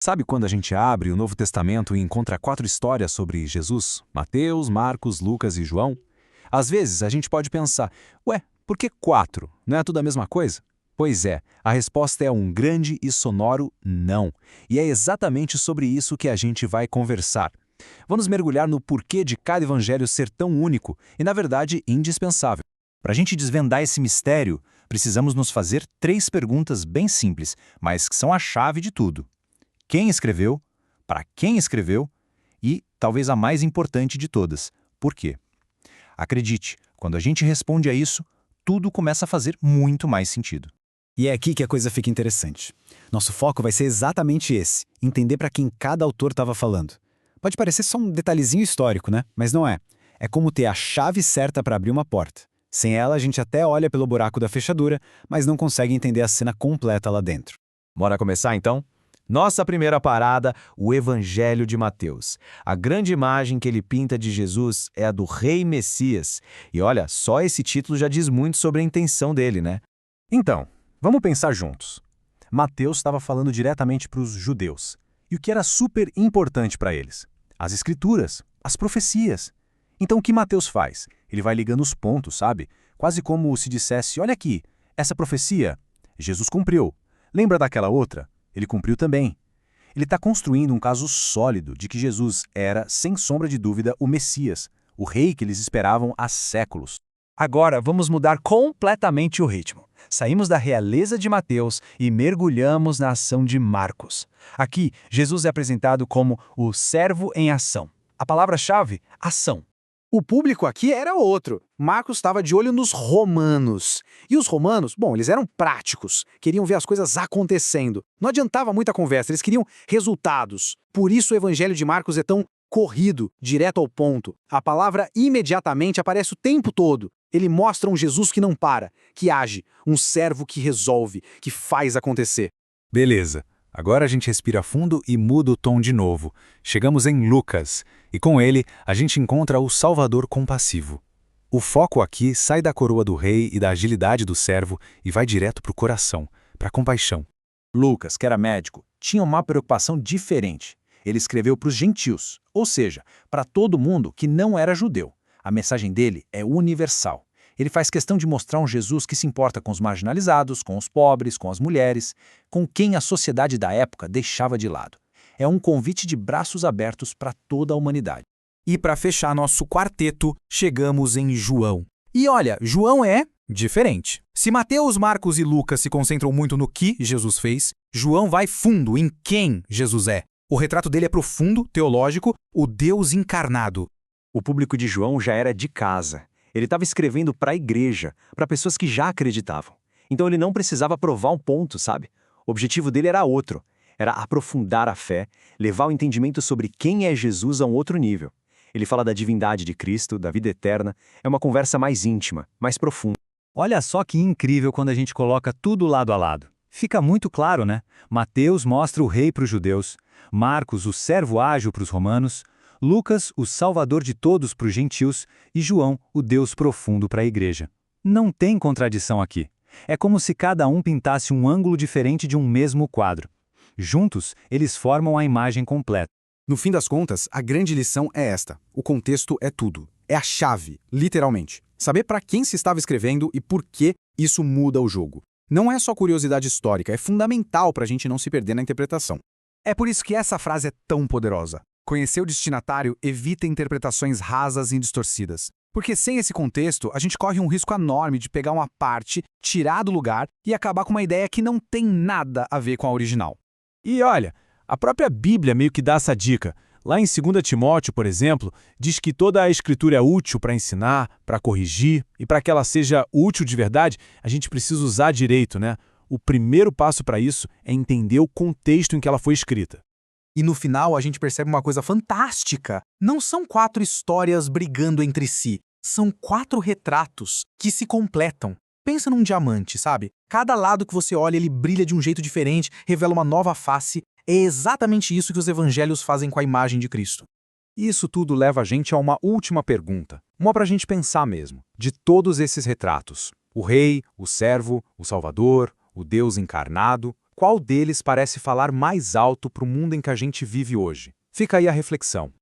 Sabe quando a gente abre o Novo Testamento e encontra 4 histórias sobre Jesus? Mateus, Marcos, Lucas e João? Às vezes a gente pode pensar, ué, por que 4? Não é tudo a mesma coisa? Pois é, a resposta é um grande e sonoro não. E é exatamente sobre isso que a gente vai conversar. Vamos mergulhar no porquê de cada evangelho ser tão único e, na verdade, indispensável. Para a gente desvendar esse mistério, precisamos nos fazer 3 perguntas bem simples, mas que são a chave de tudo. Quem escreveu? Para quem escreveu? E, talvez a mais importante de todas, por quê? Acredite, quando a gente responde a isso, tudo começa a fazer muito mais sentido. E é aqui que a coisa fica interessante. Nosso foco vai ser exatamente esse, entender para quem cada autor estava falando. Pode parecer só um detalhezinho histórico, né? Mas não é. É como ter a chave certa para abrir uma porta. Sem ela, a gente até olha pelo buraco da fechadura, mas não consegue entender a cena completa lá dentro. Bora começar então? Nossa primeira parada, o Evangelho de Mateus. A grande imagem que ele pinta de Jesus é a do Rei Messias. E olha, só esse título já diz muito sobre a intenção dele, né? Então, vamos pensar juntos. Mateus estava falando diretamente para os judeus. E o que era super importante para eles? As escrituras, as profecias. Então o que Mateus faz? Ele vai ligando os pontos, sabe? Quase como se dissesse, olha aqui, essa profecia, Jesus cumpriu. Lembra daquela outra? Ele cumpriu também. Ele está construindo um caso sólido de que Jesus era, sem sombra de dúvida, o Messias, o rei que eles esperavam há séculos. Agora vamos mudar completamente o ritmo. Saímos da realeza de Mateus e mergulhamos na ação de Marcos. Aqui, Jesus é apresentado como o servo em ação. A palavra-chave, ação. O público aqui era outro. Marcos estava de olho nos romanos. E os romanos, bom, eles eram práticos, queriam ver as coisas acontecendo. Não adiantava muita conversa, eles queriam resultados. Por isso o evangelho de Marcos é tão corrido, direto ao ponto. A palavra imediatamente aparece o tempo todo. Ele mostra um Jesus que não para, que age, um servo que resolve, que faz acontecer. Beleza. Agora a gente respira fundo e muda o tom de novo. Chegamos em Lucas, e com ele a gente encontra o Salvador compassivo. O foco aqui sai da coroa do rei e da agilidade do servo e vai direto para o coração, para a compaixão. Lucas, que era médico, tinha uma preocupação diferente. Ele escreveu para os gentios, ou seja, para todo mundo que não era judeu. A mensagem dele é universal. Ele faz questão de mostrar um Jesus que se importa com os marginalizados, com os pobres, com as mulheres, com quem a sociedade da época deixava de lado. É um convite de braços abertos para toda a humanidade. E para fechar nosso quarteto, chegamos em João. E olha, João é diferente. Se Mateus, Marcos e Lucas se concentram muito no que Jesus fez, João vai fundo em quem Jesus é. O retrato dele é profundo, teológico, o Deus encarnado. O público de João já era de casa. Ele estava escrevendo para a igreja, para pessoas que já acreditavam. Então ele não precisava provar um ponto, sabe? O objetivo dele era outro. Era aprofundar a fé, levar o entendimento sobre quem é Jesus a um outro nível. Ele fala da divindade de Cristo, da vida eterna. É uma conversa mais íntima, mais profunda. Olha só que incrível quando a gente coloca tudo lado a lado. Fica muito claro, né? Mateus mostra o rei para os judeus, Marcos o servo ágil para os romanos, Lucas o salvador de todos para os gentios e João o Deus profundo para a igreja. Não tem contradição aqui. É como se cada um pintasse um ângulo diferente de um mesmo quadro. Juntos, eles formam a imagem completa. No fim das contas, a grande lição é esta. O contexto é tudo. É a chave, literalmente. Saber para quem se estava escrevendo e por que isso muda o jogo. Não é só curiosidade histórica, é fundamental para a gente não se perder na interpretação. É por isso que essa frase é tão poderosa. Conhecer o destinatário evita interpretações rasas e distorcidas. Porque sem esse contexto, a gente corre um risco enorme de pegar uma parte, tirar do lugar e acabar com uma ideia que não tem nada a ver com a original. E olha, a própria Bíblia meio que dá essa dica. Lá em 2 Timóteo, por exemplo, diz que toda a escritura é útil para ensinar, para corrigir, e para que ela seja útil de verdade, a gente precisa usar direito, né? O primeiro passo para isso é entender o contexto em que ela foi escrita. E no final a gente percebe uma coisa fantástica. Não são 4 histórias brigando entre si. São 4 retratos que se completam. Pensa num diamante, sabe? Cada lado que você olha, ele brilha de um jeito diferente, revela uma nova face. É exatamente isso que os evangelhos fazem com a imagem de Cristo. Isso tudo leva a gente a uma última pergunta. Uma para a gente pensar mesmo. De todos esses retratos, o rei, o servo, o salvador, o Deus encarnado, qual deles parece falar mais alto para o mundo em que a gente vive hoje? Fica aí a reflexão.